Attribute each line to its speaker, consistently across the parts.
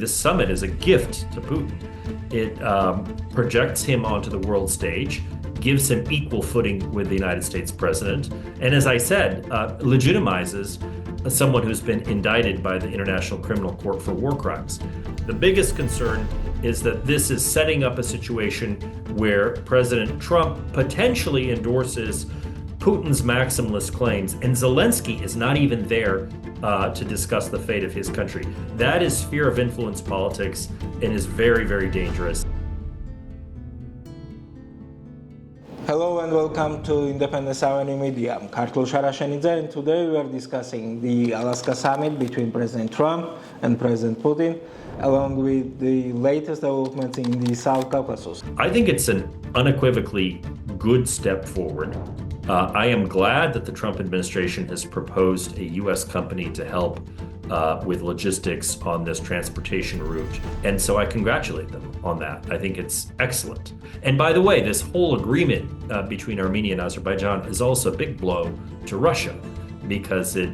Speaker 1: This summit is a gift to Putin. It projects him onto the world stage, gives him equal footing with the United States president, and as I said, legitimizes someone who's been indicted by the International Criminal Court for war crimes. The biggest concern is that this is setting up a situation where President Trump potentially endorses Putin's maximalist claims, and Zelensky is not even there to discuss the fate of his country. That is sphere of influence politics and is very, very dangerous.
Speaker 2: Hello and welcome to Independence Avenue Media. I'm Kartul Sharashenidze, and today we are discussing the Alaska summit between President Trump and President Putin, along with the latest developments in the South Caucasus.
Speaker 1: I think it's an unequivocally good step forward. I am glad that the Trump administration has proposed a U.S. company to help with logistics on this transportation route. And so I congratulate them on that. I think it's excellent. And by the way, this whole agreement between Armenia and Azerbaijan is also a big blow to Russia because it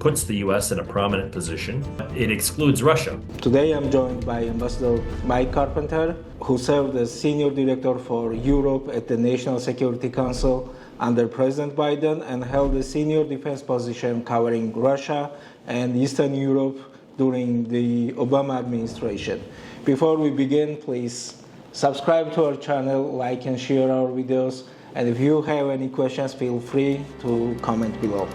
Speaker 1: puts the U.S. in a prominent position. It excludes Russia.
Speaker 2: Today I'm joined by Ambassador Mike Carpenter, who served as Senior Director for Europe at the National Security Council under President Biden and held a senior defense position covering Russia and Eastern Europe during the Obama administration. Before we begin, please subscribe to our channel, like and share our videos, and if you have any questions, feel free to comment below.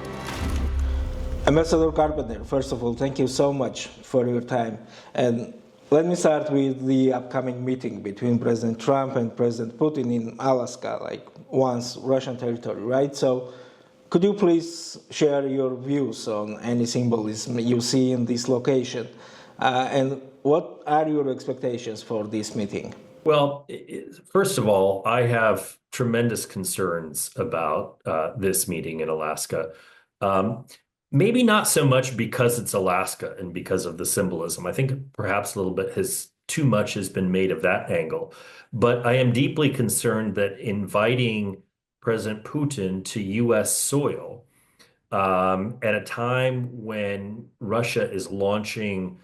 Speaker 2: Ambassador Carpenter, first of all, thank you so much for your time. And let me start with the upcoming meeting between President Trump and President Putin in Alaska, like once Russian territory, right? So could you please share your views on any symbolism you see in this location? And what are your expectations for this meeting?
Speaker 1: Well, first of all, I have tremendous concerns about this meeting in Alaska. Maybe not so much because it's Alaska and because of the symbolism. I think perhaps a little bit too much has been made of that angle. But I am deeply concerned that inviting President Putin to U.S. soil at a time when Russia is launching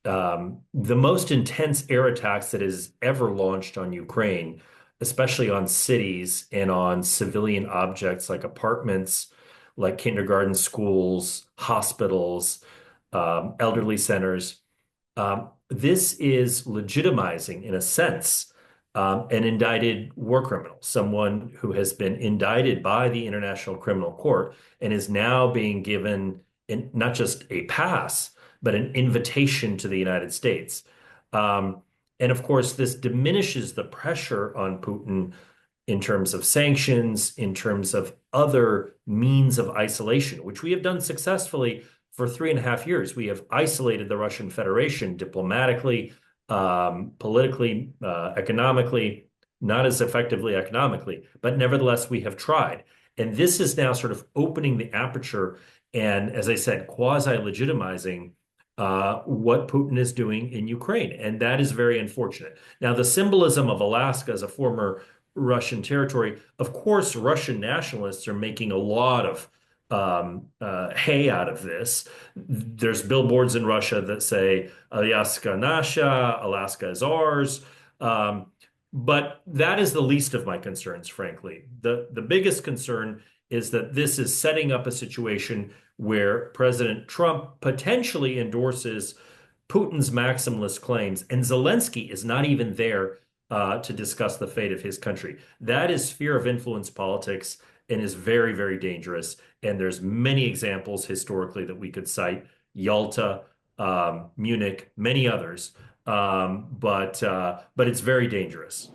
Speaker 1: the most intense air attacks that is ever launched on Ukraine, especially on cities and on civilian objects like apartments, like kindergarten, schools, hospitals, elderly centers. This is legitimizing, in a sense, an indicted war criminal, someone who has been indicted by the International Criminal Court and is now being given not just a pass, but an invitation to the United States. And of course, this diminishes the pressure on Putin in terms of sanctions, in terms of other means of isolation, which we have done successfully for 3.5 years. We have isolated the Russian Federation diplomatically, politically, economically, not as effectively economically, but nevertheless, we have tried. And this is now sort of opening the aperture and, as I said, quasi-legitimizing what Putin is doing in Ukraine. And that is very unfortunate. Now, the symbolism of Alaska as a former Russian territory, of course, Russian nationalists are making a lot of hay out of this. There's billboards in Russia that say Alaska nasha, Alaska is ours. But that is the least of my concerns, frankly. The biggest concern is that this is setting up a situation where President Trump potentially endorses Putin's maximalist claims, and Zelensky is not even there to discuss the fate of his country. That is sphere of influence politics and is very, very dangerous. And there's many examples historically that we could cite: Yalta, Munich, many others. But it's very dangerous.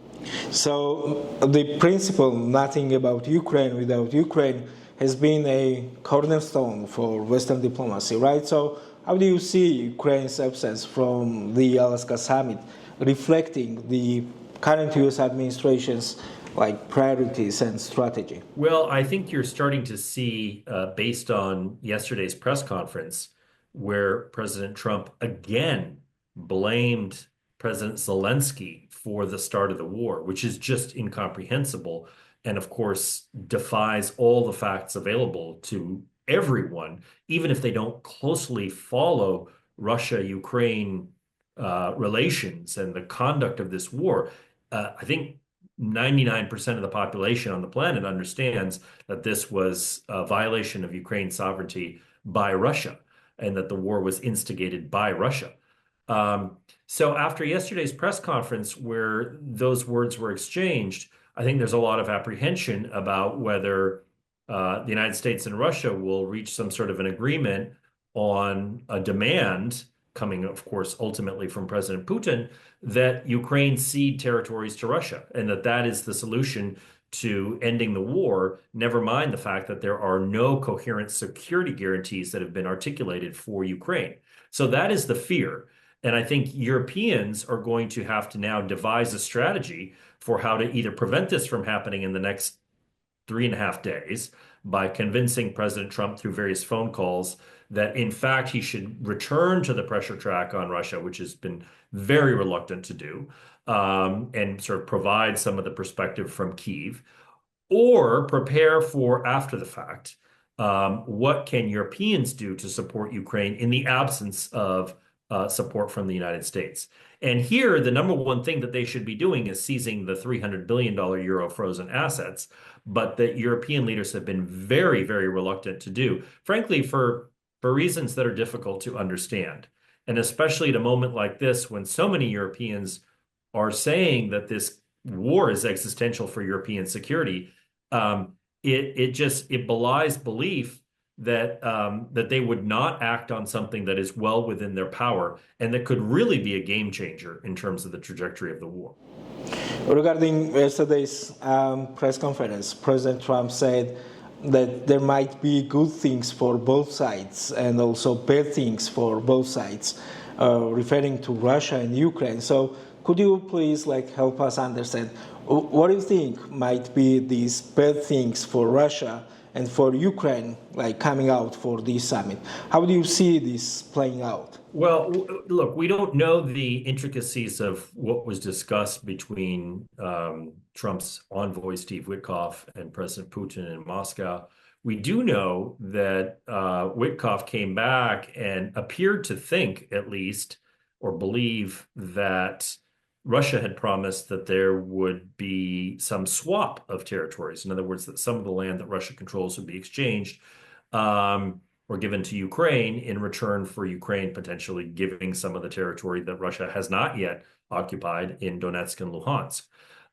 Speaker 2: So the principle, nothing about Ukraine without Ukraine, has been a cornerstone for Western diplomacy, right? So how do you see Ukraine's absence from the Alaska summit reflecting the current U.S. administration's priorities and strategy?
Speaker 1: Well, I think you're starting to see, based on yesterday's press conference, where President Trump again blamed President Zelensky for the start of the war, which is just incomprehensible and, of course, defies all the facts available to everyone, even if they don't closely follow Russia-Ukraine relations and the conduct of this war, I think 99% of the population on the planet understands that this was a violation of Ukraine's sovereignty by Russia and that the war was instigated by Russia. So after yesterday's press conference where those words were exchanged, I think there's a lot of apprehension about whether the United States and Russia will reach some sort of an agreement on a demand coming, of course, ultimately from President Putin, that Ukraine cede territories to Russia, and that that is the solution to ending the war, never mind the fact that there are no coherent security guarantees that have been articulated for Ukraine. So that is the fear. And I think Europeans are going to have to now devise a strategy for how to either prevent this from happening in the next 3.5 days by convincing President Trump through various phone calls that in fact he should return to the pressure track on Russia, which has been very reluctant to do, and sort of provide some of the perspective from Kyiv, or prepare for after the fact. What can Europeans do to support Ukraine in the absence of support from the United States? And here, the number one thing that they should be doing is seizing the $300 billion euro frozen assets, but that European leaders have been very, very reluctant to do, frankly, for reasons that are difficult to understand. And especially at a moment like this, when so many Europeans are saying that this war is existential for European security, it belies belief that that they would not act on something that is well within their power and that could really be a game changer in terms of the trajectory of the war.
Speaker 2: Regarding yesterday's press conference, President Trump said that there might be good things for both sides and also bad things for both sides, referring to Russia and Ukraine. So could you please help us understand what do you think might be these bad things for Russia and for Ukraine, coming out for this summit? How do you see this playing out?
Speaker 1: Well, look, we don't know the intricacies of what was discussed between Trump's envoy, Steve Witkoff, and President Putin in Moscow. We do know that Witkoff came back and appeared to think, at least, or believe that Russia had promised that there would be some swap of territories. In other words, that some of the land that Russia controls would be exchanged or given to Ukraine in return for Ukraine potentially giving some of the territory that Russia has not yet occupied in Donetsk and Luhansk.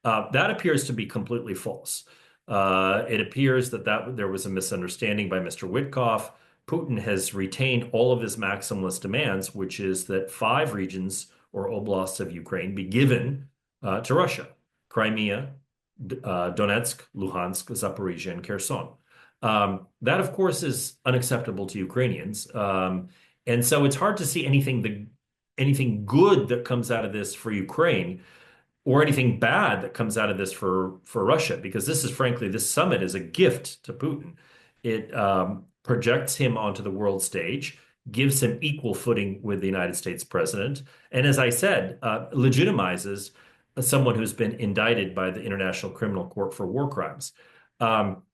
Speaker 1: That appears to be completely false. It appears that there was a misunderstanding by Mr. Witkoff. Putin has retained all of his maximalist demands, which is that 5 regions or oblasts of Ukraine be given to Russia: Crimea, Donetsk, Luhansk, Zaporizhia, and Kherson. That, of course, is unacceptable to Ukrainians. And so it's hard to see anything good that comes out of this for Ukraine or anything bad that comes out of this for Russia, because this is, frankly, this summit is a gift to Putin. It projects him onto the world stage, gives him equal footing with the United States president, and as I said, legitimizes someone who's been indicted by the International Criminal Court for war crimes.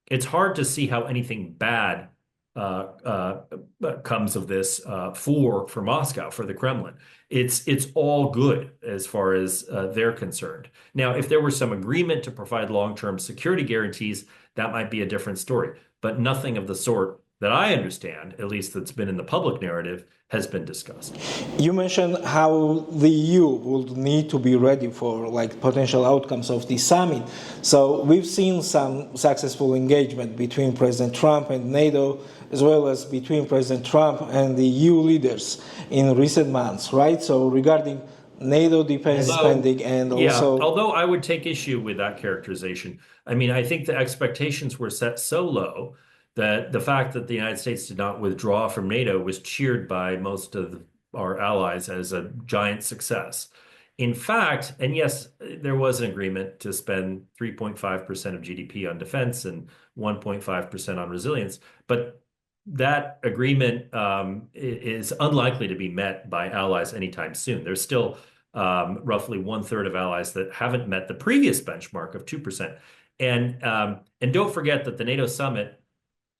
Speaker 1: It's hard to see how anything bad comes of this for Moscow, for the Kremlin. It's all good as far as they're concerned. Now, if there were some agreement to provide long-term security guarantees, that might be a different story. But nothing of the sort that I understand, at least that's been in the public narrative, has been discussed.
Speaker 2: You mentioned how the EU would need to be ready for potential outcomes of the summit. So we've seen some successful engagement between President Trump and NATO, as well as between President Trump and the EU leaders in recent months, right? So regarding NATO defense spending and also...
Speaker 1: Yeah, although I would take issue with that characterization. I mean, I think the expectations were set so low that the fact that the United States did not withdraw from NATO was cheered by most of our allies as a giant success. In fact, and yes, there was an agreement to spend 3.5% of GDP on defense and 1.5% on resilience, but that agreement is unlikely to be met by allies anytime soon. There's still roughly 1/3 of allies that haven't met the previous benchmark of 2%. And don't forget that the NATO summit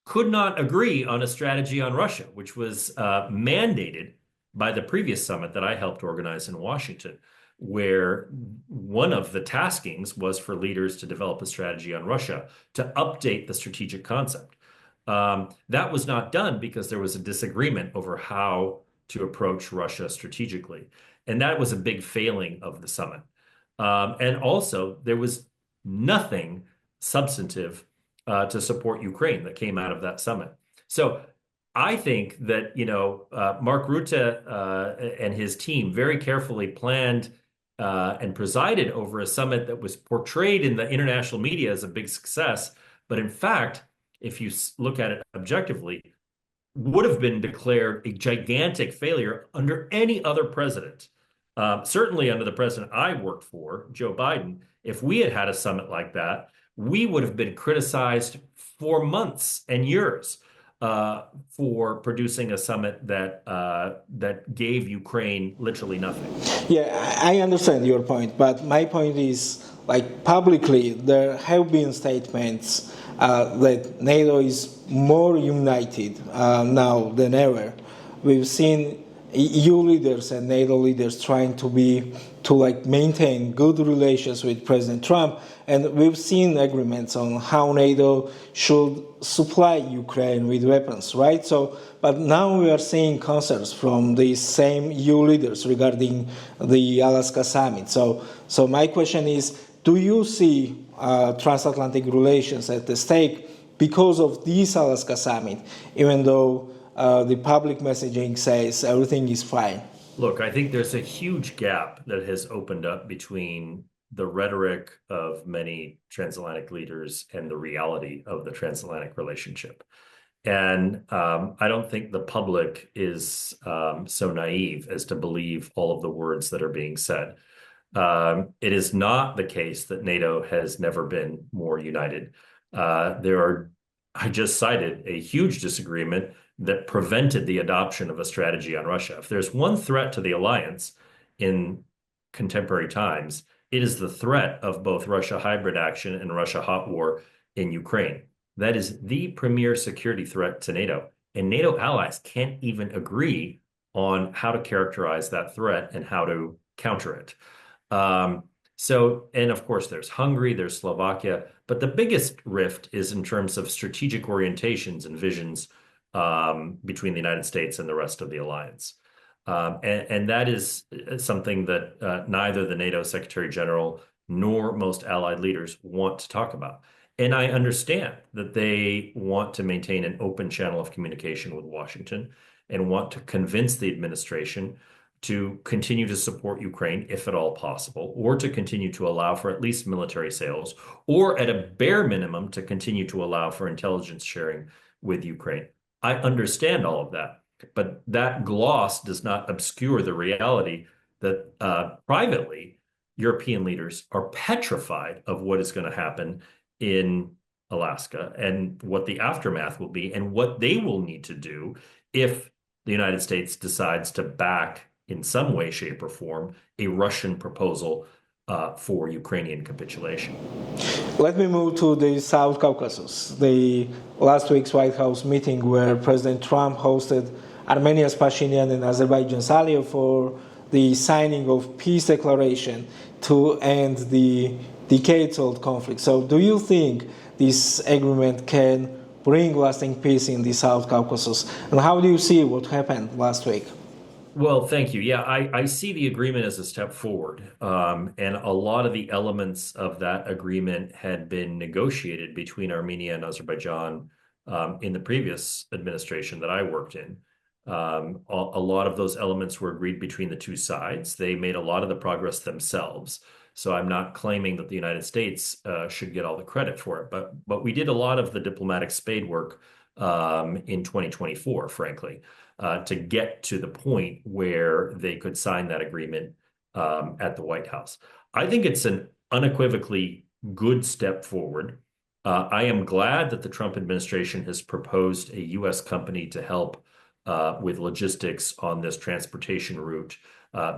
Speaker 1: could not agree on a strategy on Russia, which was mandated by the previous summit that I helped organize in Washington, where one of the taskings was for leaders to develop a strategy on Russia to update the strategic concept. That was not done because there was a disagreement over how to approach Russia strategically. And that was a big failing of the summit. And also, there was nothing substantive to support Ukraine that came out of that summit. So I think that, Mark Rutte and his team very carefully planned and presided over a summit that was portrayed in the international media as a big success. But in fact, if you look at it objectively, would have been declared a gigantic failure under any other president. Certainly under the president I worked for, Joe Biden, if we had had a summit like that, we would have been criticized for months and years for producing a summit that gave Ukraine literally nothing.
Speaker 2: Yeah, I understand your point, but my point is, like, publicly, there have been statements that NATO is more united now than ever. We've seen EU leaders and NATO leaders trying to maintain good relations with President Trump, and we've seen agreements on how NATO should supply Ukraine with weapons, right? So, but now we are seeing concerns from these same EU leaders regarding the Alaska summit. So my question is, do you see transatlantic relations at the stake because of this Alaska summit, even though the public messaging says everything is fine?
Speaker 1: Look, I think there's a huge gap that has opened up between the rhetoric of many transatlantic leaders and the reality of the transatlantic relationship. And I don't think the public is so naive as to believe all of the words that are being said. It is not the case that NATO has never been more united. I just cited a huge disagreement that prevented the adoption of a strategy on Russia. If there's one threat to the alliance in contemporary times, it is the threat of both Russia hybrid action and Russia hot war in Ukraine. That is the premier security threat to NATO. And NATO allies can't even agree on how to characterize that threat and how to counter it. And of course, there's Hungary, there's Slovakia, but the biggest rift is in terms of strategic orientations and visions between the United States and the rest of the alliance. And that is something that neither the NATO Secretary General nor most allied leaders want to talk about. And I understand that they want to maintain an open channel of communication with Washington and want to convince the administration to continue to support Ukraine, if at all possible, or to continue to allow for at least military sales, or at a bare minimum, to continue to allow for intelligence sharing with Ukraine. I understand all of that, but that gloss does not obscure the reality that privately, European leaders are petrified of what is going to happen in Alaska and what the aftermath will be and what they will need to do if the United States decides to back in some way, shape, or form a Russian proposal for Ukrainian capitulation.
Speaker 2: Let me move to the South Caucasus. The last week's White House meeting where President Trump hosted Armenia's Pashinyan and Azerbaijan's Aliyev for the signing of peace declaration to end the decades-old conflict. So do you think this agreement can bring lasting peace in the South Caucasus? And how do you see what happened last week?
Speaker 1: Well, thank you. Yeah, I see the agreement as a step forward. And a lot of the elements of that agreement had been negotiated between Armenia and Azerbaijan in the previous administration that I worked in. A lot of those elements were agreed between the two sides. They made a lot of the progress themselves. So I'm not claiming that the United States should get all the credit for it. But we did a lot of the diplomatic spade work in 2024, frankly, to get to the point where they could sign that agreement at the White House. I think it's an unequivocally good step forward. I am glad that the Trump administration has proposed a U.S. company to help with logistics on this transportation route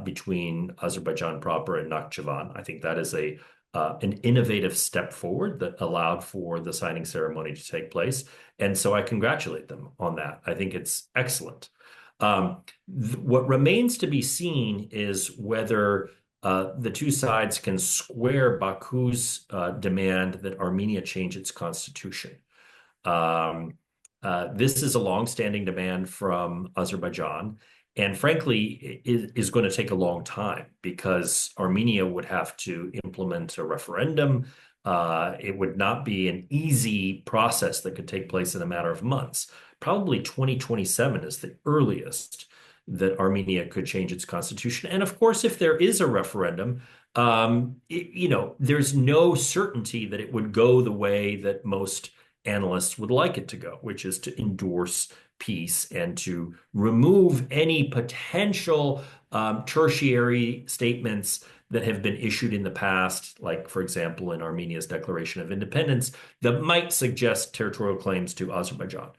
Speaker 1: between Azerbaijan proper and Nakhchivan. I think that is an innovative step forward that allowed for the signing ceremony to take place. And so I congratulate them on that. I think it's excellent. What remains to be seen is whether the two sides can square Baku's demand that Armenia change its constitution. This is a longstanding demand from Azerbaijan, and frankly, it is going to take a long time because Armenia would have to implement a referendum. It would not be an easy process that could take place in a matter of months. Probably 2027 is the earliest that Armenia could change its constitution. And of course, if there is a referendum, there's no certainty that it would go the way that most analysts would like it to go, which is to endorse peace and to remove any potential tertiary statements that have been issued in the past, like, for example, in Armenia's Declaration of Independence, that might suggest territorial claims to Azerbaijan.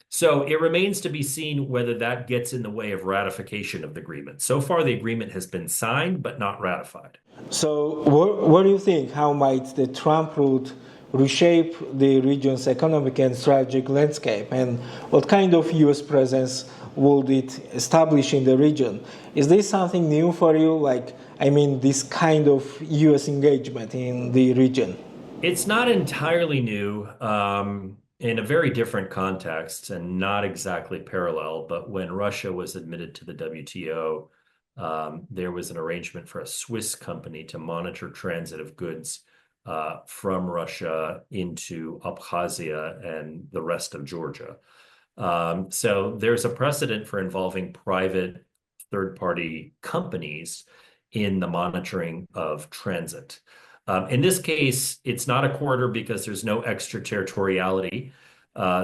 Speaker 1: So it remains to be seen whether that gets in the way of ratification of the agreement. So far, the agreement has been signed, but not ratified.
Speaker 2: So what do you think? How might the Trump route reshape the region's economic and strategic landscape? And what kind of U.S. presence would it establish in the region? Is this something new for you? This kind of U.S. engagement in the region?
Speaker 1: It's not entirely new. In a very different context and not exactly parallel, but when Russia was admitted to the WTO, there was an arrangement for a Swiss company to monitor transit of goods from Russia into Abkhazia and the rest of Georgia. So there's a precedent for involving private third-party companies in the monitoring of transit. In this case, it's not a corridor because there's no extraterritoriality.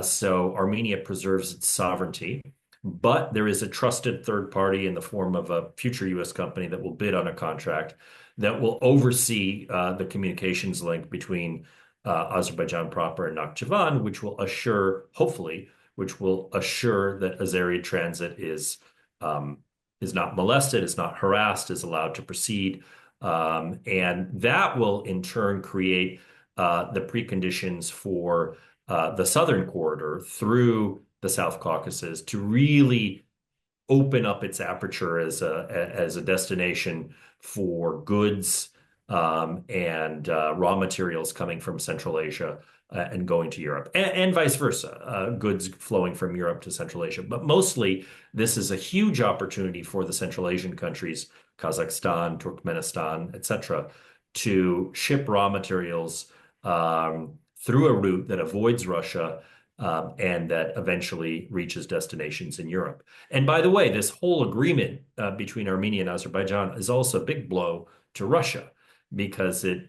Speaker 1: So Armenia preserves its sovereignty, but there is a trusted third party in the form of a future U.S. company that will bid on a contract that will oversee the communications link between Azerbaijan proper and Nakhchivan, which will assure, hopefully, that Azeri transit is not molested, is not harassed, is allowed to proceed. And that will in turn create the preconditions for the southern corridor through the South Caucasus to really open up its aperture as a destination for goods and raw materials coming from Central Asia and going to Europe, and vice versa, goods flowing from Europe to Central Asia. But mostly, this is a huge opportunity for the Central Asian countries, Kazakhstan, Turkmenistan, etc., to ship raw materials through a route that avoids Russia and that eventually reaches destinations in Europe. And by the way, this whole agreement between Armenia and Azerbaijan is also a big blow to Russia because it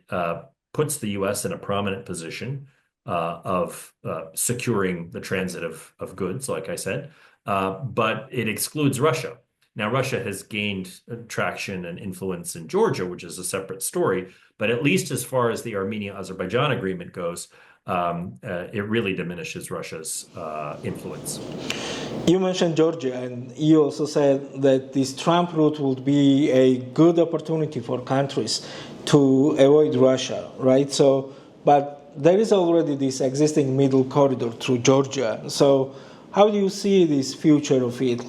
Speaker 1: puts the U.S. in a prominent position of securing the transit of goods, like I said, but it excludes Russia. Now, Russia has gained traction and influence in Georgia, which is a separate story, but at least as far as the Armenia-Azerbaijan agreement goes, it really diminishes Russia's influence.
Speaker 2: You mentioned Georgia, and you also said that this Trump route would be a good opportunity for countries to avoid Russia, right? But there is already this existing middle corridor through Georgia. So how do you see this future of it?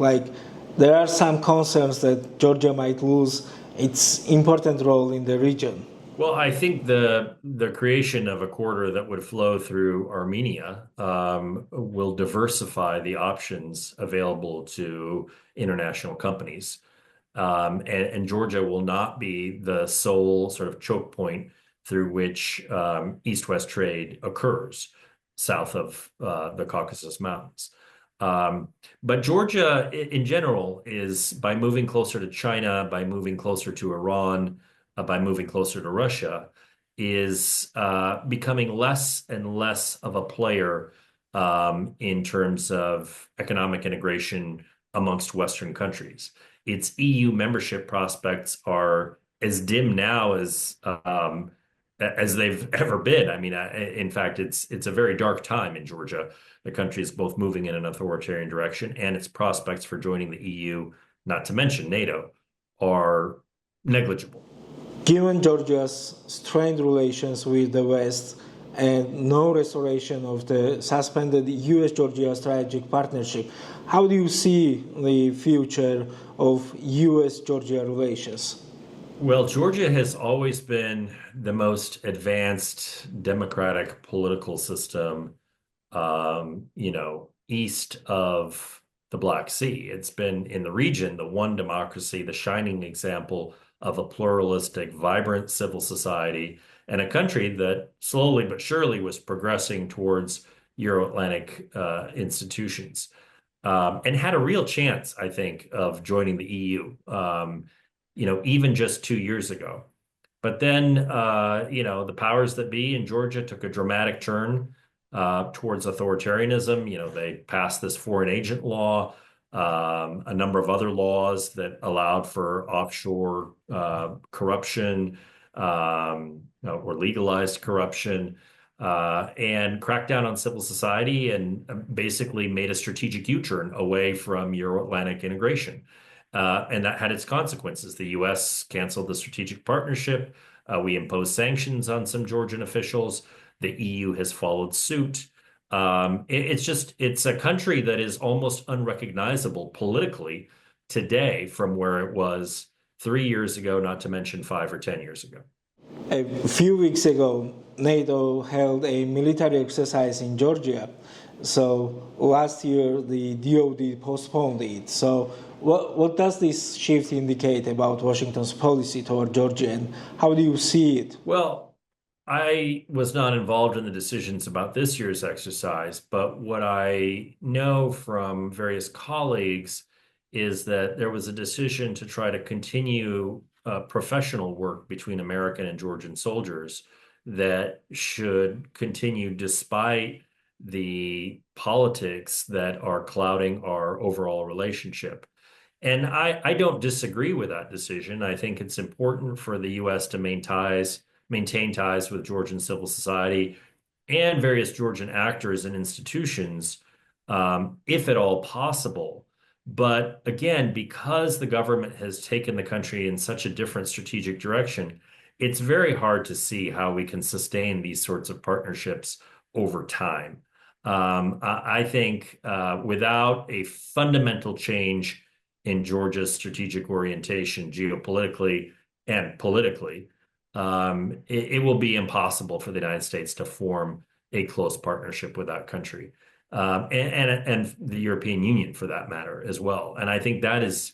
Speaker 2: There are some concerns that Georgia might lose its important role in the region.
Speaker 1: Well, I think the creation of a corridor that would flow through Armenia will diversify the options available to international companies. And Georgia will not be the sole sort of choke point through which east-west trade occurs south of the Caucasus Mountains. But Georgia, in general, is by moving closer to China, by moving closer to Iran, by moving closer to Russia, is becoming less and less of a player in terms of economic integration amongst Western countries. Its EU membership prospects are as dim now as they've ever been. I mean, in fact, it's a very dark time in Georgia. The country is both moving in an authoritarian direction, and its prospects for joining the EU, not to mention NATO, are negligible.
Speaker 2: Given Georgia's strained relations with the West, and no restoration of the suspended U.S.-Georgia strategic partnership. How do you see the future of U.S.-Georgia relations?
Speaker 1: Well, Georgia has always been the most advanced democratic political system, east of the Black Sea. It's been in the region, the one democracy, the shining example of a pluralistic, vibrant civil society, and a country that slowly but surely was progressing towards Euro-Atlantic institutions, and had a real chance, I think, of joining the EU, even just 2 years ago. But then, the powers that be in Georgia took a dramatic turn towards authoritarianism. They passed this foreign agent law, a number of other laws that allowed for offshore corruption, or legalized corruption, and cracked down on civil society and basically made a strategic U-turn away from Euro-Atlantic integration. And that had its consequences. The U.S. canceled the strategic partnership. We imposed sanctions on some Georgian officials. The EU has followed suit. It's a country that is almost unrecognizable politically today from where it was 3 years ago, not to mention 5 or 10 years ago.
Speaker 2: A few weeks ago, NATO held a military exercise in Georgia. So last year, the DoD postponed it. So what does this shift indicate about Washington's policy toward Georgia, and how do you see it?
Speaker 1: Well, I was not involved in the decisions about this year's exercise, but what I know from various colleagues is that there was a decision to try to continue professional work between American and Georgian soldiers that should continue despite the politics that are clouding our overall relationship. And I don't disagree with that decision. I think it's important for the U.S. to maintain ties with Georgian civil society and various Georgian actors and institutions, if at all possible. But again, because the government has taken the country in such a different strategic direction, it's very hard to see how we can sustain these sorts of partnerships over time. I think without a fundamental change in Georgia's strategic orientation, geopolitically and politically, it will be impossible for the United States to form a close partnership with that country, and the European Union for that matter as well. And I think that is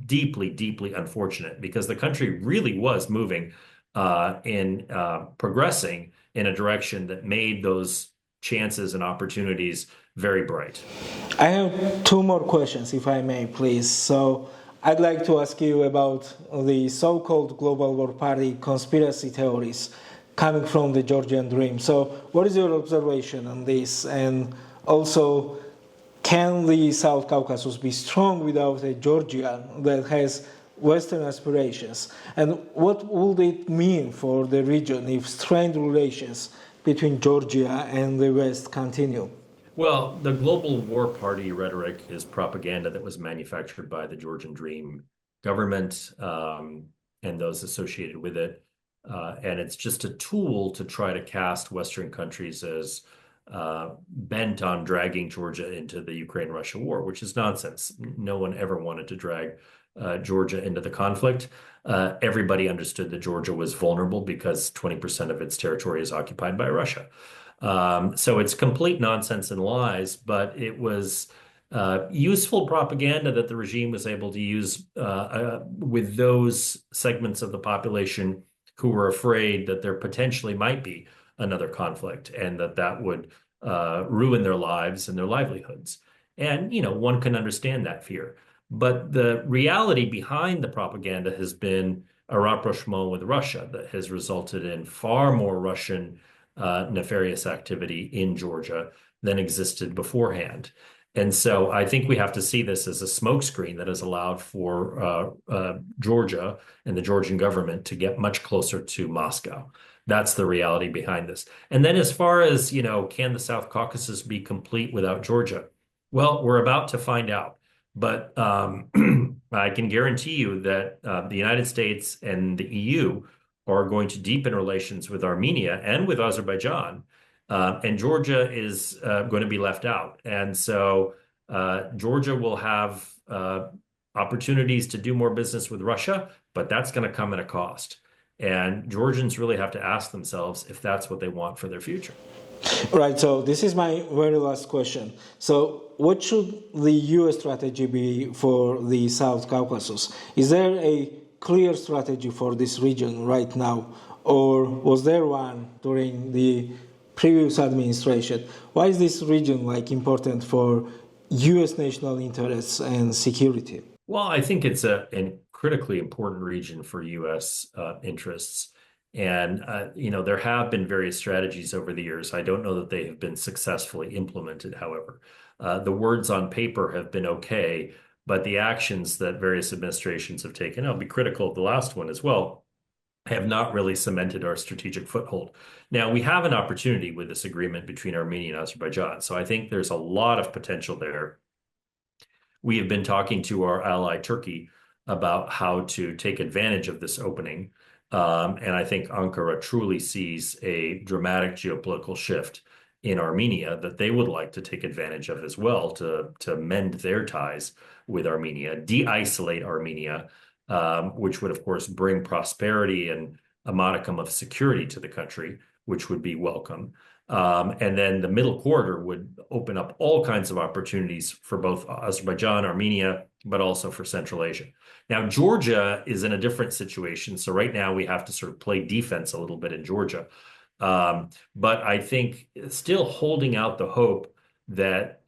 Speaker 1: deeply, deeply unfortunate because the country really was moving in progressing in a direction that made those chances and opportunities very bright.
Speaker 2: I have two more questions, if I may, please. So I'd like to ask you about the so-called Global War Party conspiracy theories coming from the Georgian Dream. So what is your observation on this? And also, can the South Caucasus be strong without a Georgia that has Western aspirations? And what would it mean for the region if strained relations between Georgia and the West continue?
Speaker 1: Well, the Global War Party rhetoric is propaganda that was manufactured by the Georgian Dream government, and those associated with it. And it's just a tool to try to cast Western countries as bent on dragging Georgia into the Ukraine-Russia war, which is nonsense. No one ever wanted to drag Georgia into the conflict. Everybody understood that Georgia was vulnerable because 20% of its territory is occupied by Russia. So it's complete nonsense and lies, but it was useful propaganda that the regime was able to use with those segments of the population who were afraid that there potentially might be another conflict and that would ruin their lives and their livelihoods. And, one can understand that fear. But the reality behind the propaganda has been a rapprochement with Russia that has resulted in far more Russian nefarious activity in Georgia than existed beforehand. And so I think we have to see this as a smokescreen that has allowed for Georgia and the Georgian government to get much closer to Moscow. That's the reality behind this. And then as far as, can the South Caucasus be complete without Georgia? Well, we're about to find out. But I can guarantee you that the United States and the EU are going to deepen relations with Armenia and with Azerbaijan, and Georgia is going to be left out. And so Georgia will have opportunities to do more business with Russia, but that's going to come at a cost. And Georgians really have to ask themselves if that's what they want for their future.
Speaker 2: Right, so this is my very last question. So what should the U.S. strategy be for the South Caucasus? Is there a clear strategy for this region right now, or was there one during the previous administration? Why is this region important for U.S. national interests and security?
Speaker 1: Well, I think it's a critically important region for U.S. Interests. And, there have been various strategies over the years. I don't know that they have been successfully implemented, however. The words on paper have been okay, but the actions that various administrations have taken, I'll be critical of the last one as well, have not really cemented our strategic foothold. Now, we have an opportunity with this agreement between Armenia and Azerbaijan, so I think there's a lot of potential there. We have been talking to our ally Turkey about how to take advantage of this opening. And I think Ankara truly sees a dramatic geopolitical shift in Armenia that they would like to take advantage of as well to mend their ties with Armenia, de-isolate Armenia, which would, of course, bring prosperity and a modicum of security to the country, which would be welcome. And then the middle corridor would open up all kinds of opportunities for both Azerbaijan, Armenia, but also for Central Asia. Now, Georgia is in a different situation. So right now we have to sort of play defense a little bit in Georgia. But I think still holding out the hope that,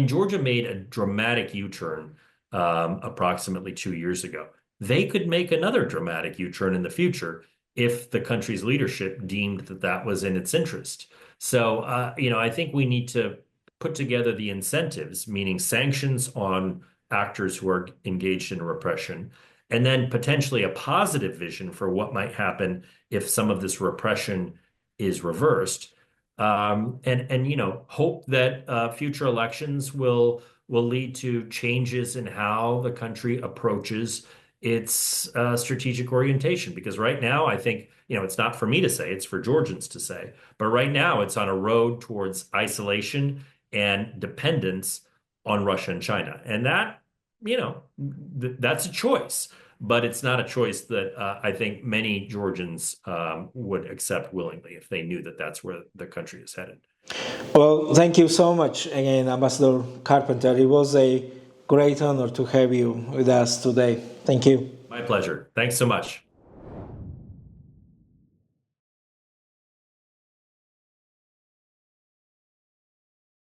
Speaker 1: Georgia made a dramatic U-turn approximately 2 years ago. They could make another dramatic U-turn in the future if the country's leadership deemed that that was in its interest. So, I think we need to put together the incentives, meaning sanctions on actors who are engaged in repression, and then potentially a positive vision for what might happen if some of this repression is reversed. Hope that future elections will lead to changes in how the country approaches its strategic orientation. Because right now, I think, it's not for me to say, it's for Georgians to say. But right now, it's on a road towards isolation and dependence on Russia and China. And that, that's a choice. But it's not a choice that I think many Georgians would accept willingly if they knew that that's where the country is headed.
Speaker 2: Well, thank you so much again, Ambassador Carpenter. It was a great honor to have you with us today. Thank you.
Speaker 1: My pleasure. Thanks so much.